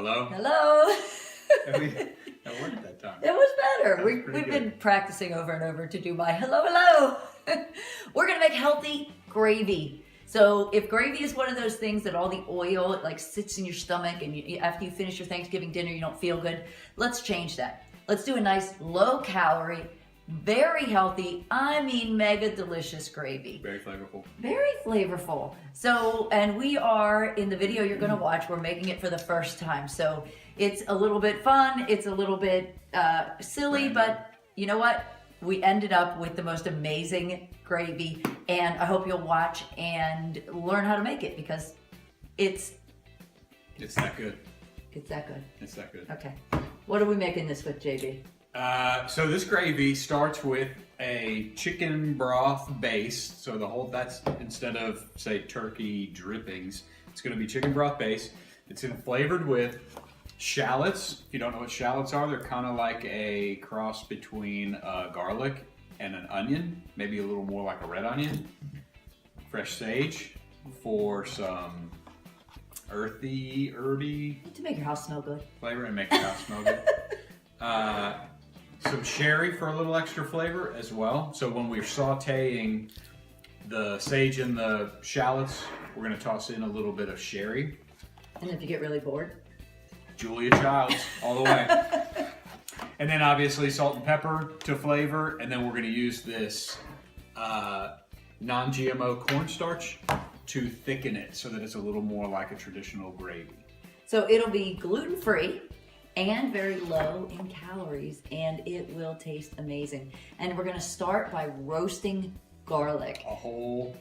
Hello? Hello. That worked that time. It was better. That was We've pretty been good. practicing over and over to do my hello. We're going to make healthy gravy. So if gravy is one of those things that all the oil, it like sits in your stomach and after you finish your Thanksgiving dinner, you don't feel good, let's change that. Let's do a nice low calorie, very healthy, I mean mega delicious gravy. Very flavorful. Very flavorful. So, and we are, in the video you're gonna watch, we're making it for the first time. So it's a little bit fun, it's a little bit silly, but you know what? We ended up with the most amazing gravy, and I hope you'll watch and learn how to make it because it's that good. It's that good. It's that good. Okay. What are we making this with, JB? So this gravy starts with a chicken broth base. So that's instead of say turkey drippings, it's going to be chicken broth base. It's flavored with shallots. If you don't know what shallots are, they're kind of like a cross between garlic and an onion, maybe a little more like a red onion. Fresh sage for some earthy, herby To make your house smell good. flavor and make the house smell good. Some sherry for a little extra flavor as well. So when we're sauteing the sage and the shallots, we're going to toss in a little bit of sherry. And if you get really bored, Julia Childs all the way. And then obviously salt and pepper to flavor. And then we're going to use this non-GMO cornstarch to thicken it so that it's a little more like a traditional gravy. so it'll be gluten-free and very low in calories, and it will taste amazing. And we're gonna start by roasting garlic. The whole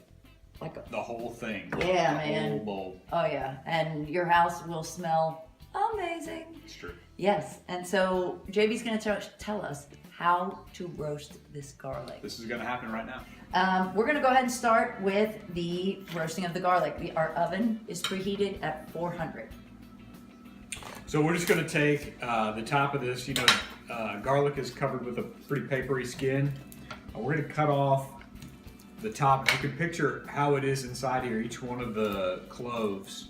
thing. Yeah, the man. whole bowl. Oh yeah, and your house will smell amazing. It's true. Yes, and so JB's gonna tell us how to roast this garlic. This is going to happen right now. We're gonna go ahead and start with the roasting of the garlic. Our oven is preheated at 400. So we're just going to take the top of this. Garlic is covered with a pretty papery skin. We're going to cut off the top. If you can picture how it is inside here, each one of the cloves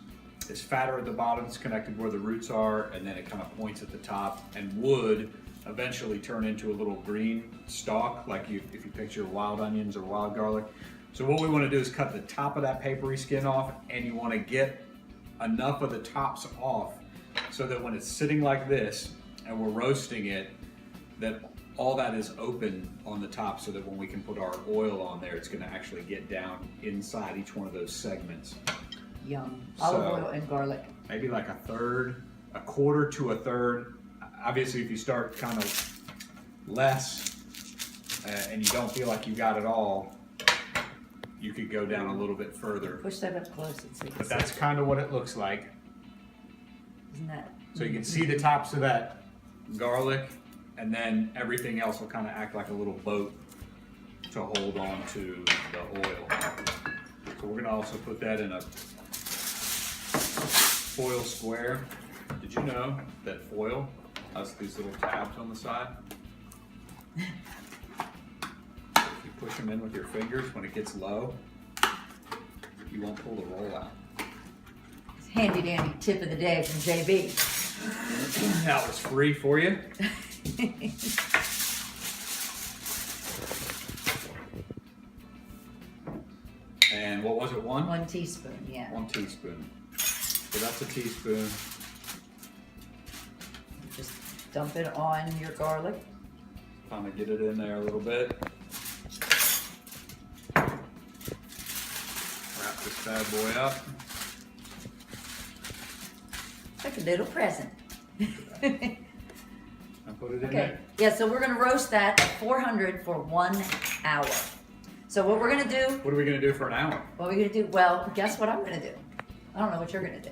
is fatter at the bottom. It's connected where the roots are, and then it kind of points at the top and would eventually turn into a little green stalk, like if you picture wild onions or wild garlic. So what we want to do is cut the top of that papery skin off, and you want to get enough of the tops off so that when it's sitting like this and we're roasting it, that all that is open on the top, so that when we can put our oil on there, it's going to actually get down inside each one of those segments. Yum. Olive oil and garlic. Maybe like a quarter to a third. Obviously, if you start kind of less and you don't feel like you got it all, you could go down a little bit further. Push that up close and see. But that's kind of what it looks like. Isn't that? So you can see the tops of that garlic, and then everything else will kind of act like a little boat to hold on to the oil. So we're gonna also put that in a foil square. Did you know that foil has these little tabs on the side? If you push them in with your fingers, when it gets low, you won't pull the roll out. Handy dandy tip of the day from JB. That was free for you. And what was it, one? 1 teaspoon, yeah. 1 teaspoon. So that's a teaspoon. Just dump it on your garlic. Kind of get it in there a little bit. Wrap this bad boy up. Like a little present. And put it in Okay, there. yeah, so we're gonna roast that at 400 for 1 hour. So what we're gonna do, What are we going to do for an hour? what we're gonna do, well, guess what I'm gonna do? I don't know what you're gonna do.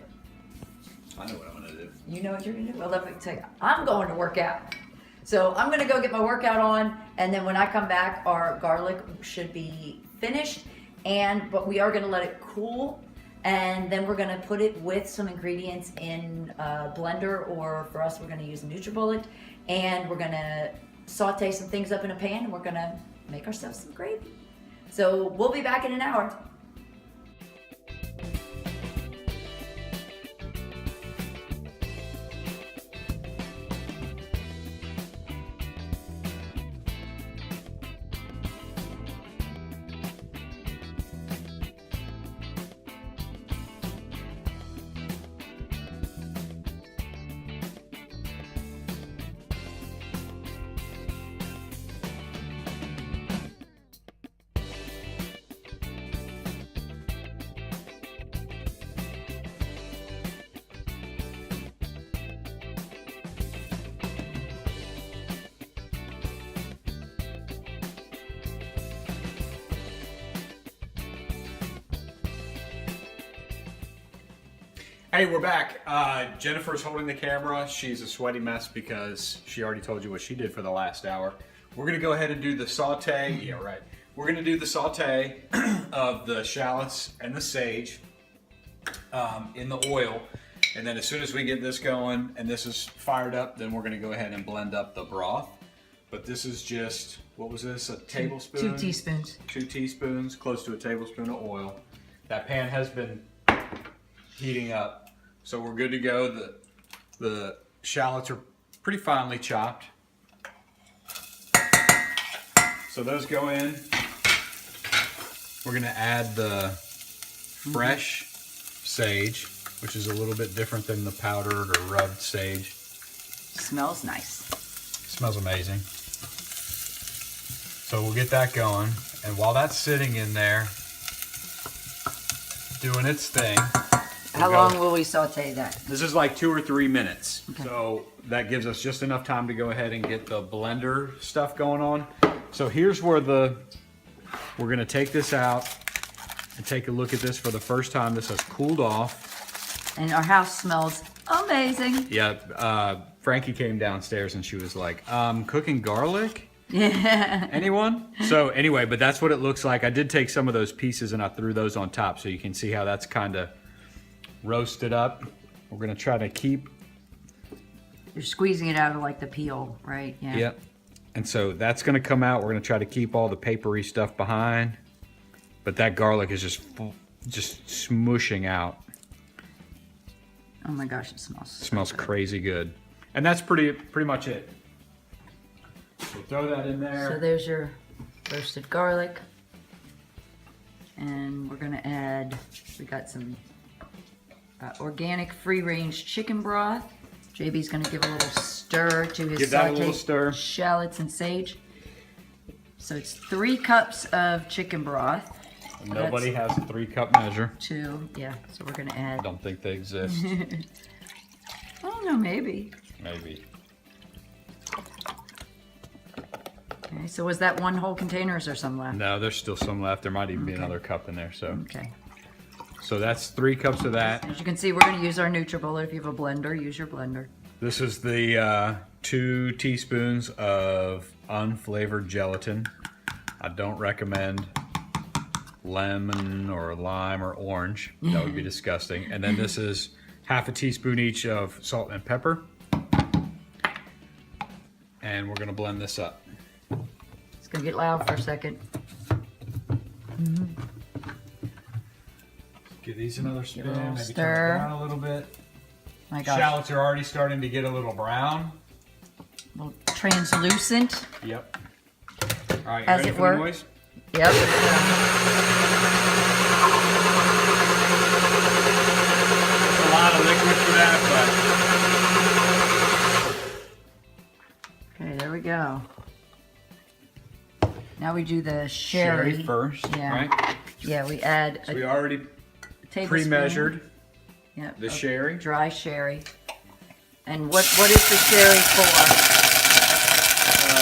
I know what I'm going to do. You know what you're gonna do? Well, let me tell you, I'm going to work out. So I'm gonna go get my workout on, and then when I come back, our garlic should be finished, but we are gonna let it cool, and then we're gonna put it with some ingredients in a blender, or for us, we're gonna use a NutriBullet, and we're gonna saute some things up in a pan, and we're gonna make ourselves some gravy. So we'll be back in an hour. Hey, we're back. Jennifer's holding the camera. She's a sweaty mess because she already told you what she did for the last hour. We're gonna go ahead and do the saute. Yeah, right. We're gonna do the saute of the shallots and the sage in the oil. And then as soon as we get this going and this is fired up, then we're gonna go ahead and blend up the broth. But this is just, what was this, a tablespoon? 2 teaspoons. 2 teaspoons, close to a tablespoon of oil. That pan has been heating up, so we're good to go. The shallots are pretty finely chopped. So those go in. We're gonna add the fresh sage, which is a little bit different than the powdered or rubbed sage. Smells nice. Smells amazing. So we'll get that going, and while that's sitting in there doing its thing. How long will we saute that? This is like 2 or 3 minutes. Okay. So that gives us just enough time to go ahead and get the blender stuff going on. So here's where we're gonna take this out and take a look at this for the first time. This has cooled off. And our house smells amazing. Yeah, Frankie came downstairs and she was like, cooking garlic? Yeah. Anyone? So anyway, but that's what it looks like. I did take some of those pieces and I threw those on top so you can see how that's kind of roasted up. We're gonna try to keep. You're squeezing it out of like the peel, right? Yeah. Yep. And so that's gonna come out. We're gonna try to keep all the papery stuff behind, but that garlic is just smushing out. Oh my gosh, it smells. It smells crazy good, and that's pretty much it. So throw that in there. So there's your roasted garlic, and we're gonna add. We got some organic free-range chicken broth. JB's gonna give a little stir to his Give that a little sauteed stir. shallots and sage. So it's 3 cups of chicken broth. Nobody has a 3-cup measure. 2, yeah. So we're gonna I add. don't think they exist. I don't know, maybe. Maybe. Okay, so was that 1 whole container or is there some left? No, there's still some left. There might even be another cup in there. So. Okay. So that's 3 cups of that. As you can see, we're going to use our NutriBullet. If you have a blender, use your blender. This is the 2 teaspoons of unflavored gelatin. I don't recommend lemon or lime or orange. That would be disgusting. And then this is half a teaspoon each of salt and pepper. And we're going to blend this up. It's going to get loud for a second. Give these another spin, Give it a little maybe stir. turn it down a little bit. My gosh. Shallots are already starting to get a little brown. A little translucent. Yep. All right, you As ready it for were. the noise? Yep. A lot of liquid for that, Okay, there we go. Now we do the but sherry. first, Yeah. right? Yeah, we add So a we already tablespoon. pre-measured Yep, the of sherry. dry sherry. And what is the sherry for? For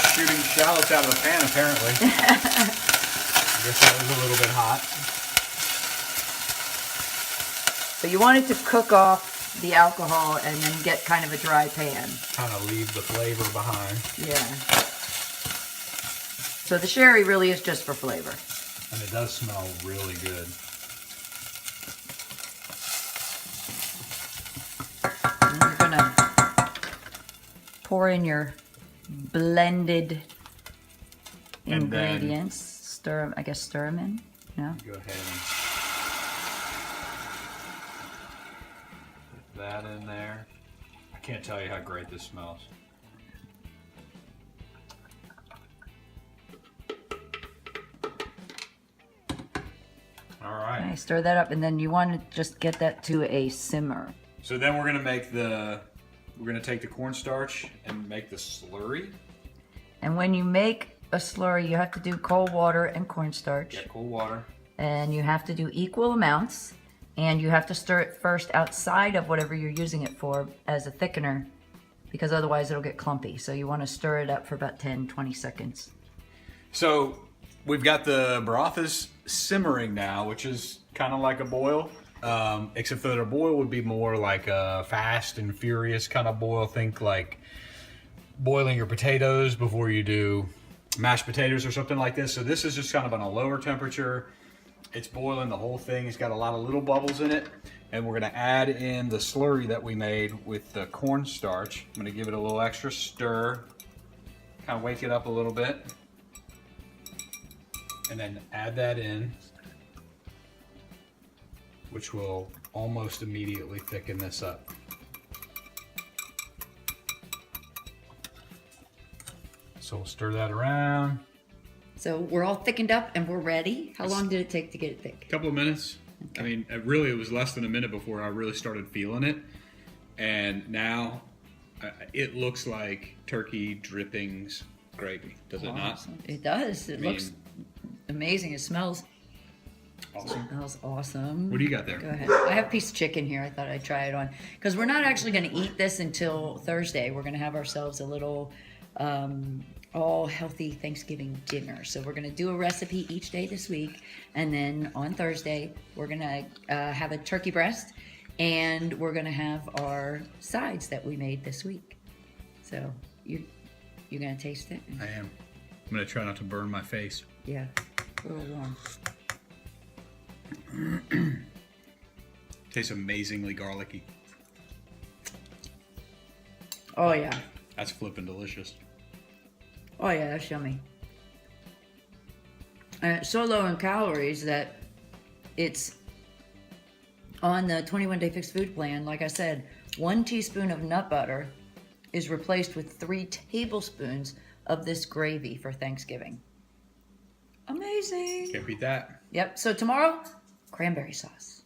shooting shallots out of the pan, apparently. I guess that was a little bit hot. So you want it to cook off the alcohol and then get kind of a dry pan. Kind of leave the flavor behind. Yeah. So the sherry really is just for flavor. And it does smell really good. And you're gonna pour in your blended And then- ingredients. Stir 'em, I guess stir them in. No? Go ahead and put that in there. I can't tell you how great this smells. All right. Okay, stir that up and then you want to just get that to a simmer. So then we're gonna take the cornstarch and make the slurry. And when you make a slurry, you have to do cold water and cornstarch. Get cold water. And you have to do equal amounts. And you have to stir it first outside of whatever you're using it for as a thickener, because otherwise it'll get clumpy. So you want to stir it up for about 10-20 seconds. So we've got the broth is simmering now, which is kind of like a boil. except for their boil would be more like a fast and furious kind of boil. Think like boiling your potatoes before you do mashed potatoes or something like this. So this is just kind of on a lower temperature. It's boiling the whole thing. It's got a lot of little bubbles in it. And we're gonna add in the slurry that we made with the cornstarch. I'm gonna give it a little extra stir, kind of wake it up a little bit. And then add that in, which will almost immediately thicken this up. So we'll stir that around. So we're all thickened up and we're ready. How long did it take to get it thick? A couple of minutes. Okay. I mean, really, it was less than a minute before I really started feeling it. And now it looks like turkey drippings gravy. Does it not? It does. It looks amazing. It smells awesome. It smells awesome. What do you got there? Go ahead. I have a piece of chicken here. I thought I'd try it on. Because we're not actually going to eat this until Thursday. We're going to have ourselves a little all healthy Thanksgiving dinner. So we're going to do a recipe each day this week. And then on Thursday, we're going to have a turkey breast. And we're going to have our sides that we made this week. So you're going to taste it? I am. I'm going to try not to burn my face. Yeah, a little warm. Tastes amazingly garlicky. Oh, yeah. That's flippin' delicious. Oh, yeah, that's yummy. And it's so low in calories that it's on the 21-day fixed food plan. Like I said, 1 teaspoon of nut butter is replaced with 3 tablespoons of this gravy for Thanksgiving. Amazing. Can't beat that. Yep. So tomorrow, cranberry sauce.